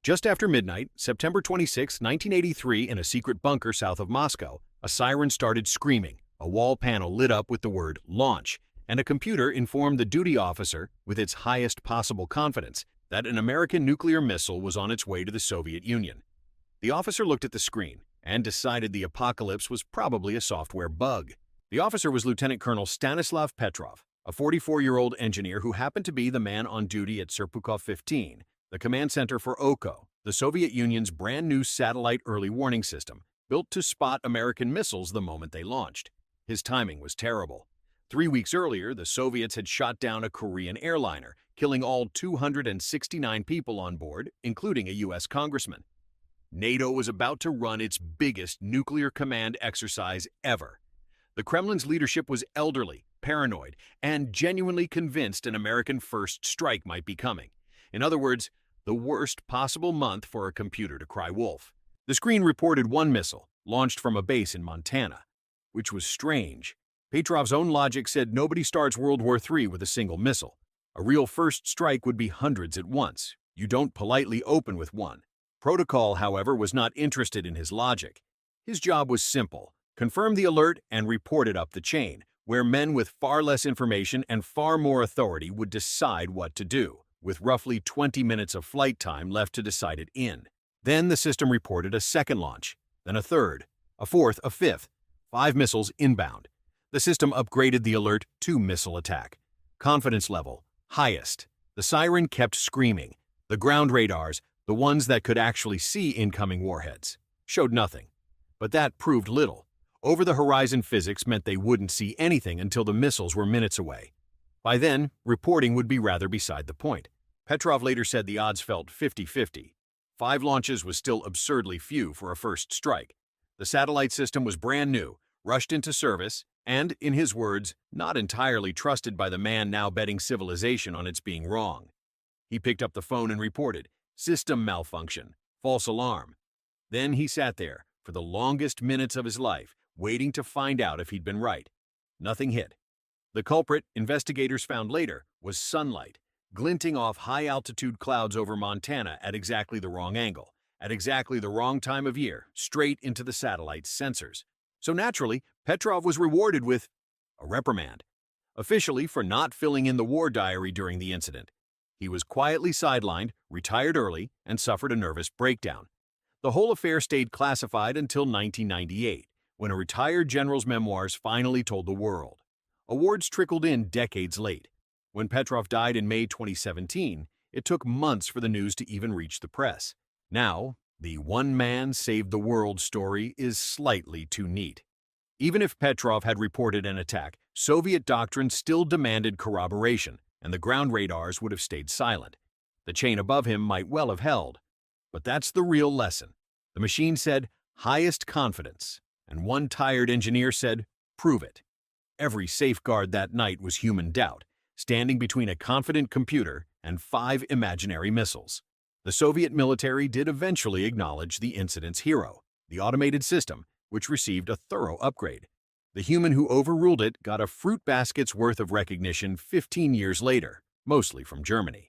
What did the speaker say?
Just after midnight, September 26, 1983, in a secret bunker south of Moscow, a siren started screaming, a wall panel lit up with the word "launch," and a computer informed the duty officer, with its highest possible confidence, that an American nuclear missile was on its way to the Soviet Union. The officer looked at the screen and decided the apocalypse was probably a software bug. The officer was Lieutenant Colonel Stanislav Petrov, a 44-year-old engineer who happened to be the man on duty at Serpukhov 15, the command center for OKO, the Soviet Union's brand-new satellite early warning system, built to spot American missiles the moment they launched. His timing was terrible. 3 weeks earlier, the Soviets had shot down a Korean airliner, killing all 269 people on board, including a U.S. congressman. NATO was about to run its biggest nuclear command exercise ever. The Kremlin's leadership was elderly, paranoid, and genuinely convinced an American first strike might be coming. In other words, the worst possible month for a computer to cry wolf. The screen reported one missile, launched from a base in Montana, which was strange. Petrov's own logic said nobody starts World War III with a single missile. A real first strike would be hundreds at once. You don't politely open with one. Protocol, however, was not interested in his logic. His job was simple: confirm the alert and report it up the chain, where men with far less information and far more authority would decide what to do, with roughly 20 minutes of flight time left to decide it in. Then the system reported a second launch, then a third, a fourth, a fifth, 5 missiles inbound. The system upgraded the alert to missile attack. Confidence level, highest. The siren kept screaming. The ground radars, the ones that could actually see incoming warheads, showed nothing. But that proved little. Over-the-horizon physics meant they wouldn't see anything until the missiles were minutes away. By then, reporting would be rather beside the point. Petrov later said the odds felt 50-50. 5 launches was still absurdly few for a first strike. The satellite system was brand new, rushed into service, and, in his words, not entirely trusted by the man now betting civilization on its being wrong. He picked up the phone and reported, "System malfunction, false alarm." Then he sat there, for the longest minutes of his life, waiting to find out if he'd been right. Nothing hit. The culprit, investigators found later, was sunlight, glinting off high-altitude clouds over Montana at exactly the wrong angle, at exactly the wrong time of year, straight into the satellite's sensors. So naturally, Petrov was rewarded with a reprimand, officially for not filling in the war diary during the incident. He was quietly sidelined, retired early, and suffered a nervous breakdown. The whole affair stayed classified until 1998, when a retired general's memoirs finally told the world. Awards trickled in decades late. When Petrov died in May 2017, it took months for the news to even reach the press. Now, the one man saved the world story is slightly too neat. Even if Petrov had reported an attack, Soviet doctrine still demanded corroboration, and the ground radars would have stayed silent. The chain above him might well have held. But that's the real lesson. The machine said, highest confidence, and one tired engineer said, prove it. Every safeguard that night was human doubt, standing between a confident computer and 5 imaginary missiles. The Soviet military did eventually acknowledge the incident's hero, the automated system, which received a thorough upgrade. The human who overruled it got a fruit basket's worth of recognition 15 years later, mostly from Germany.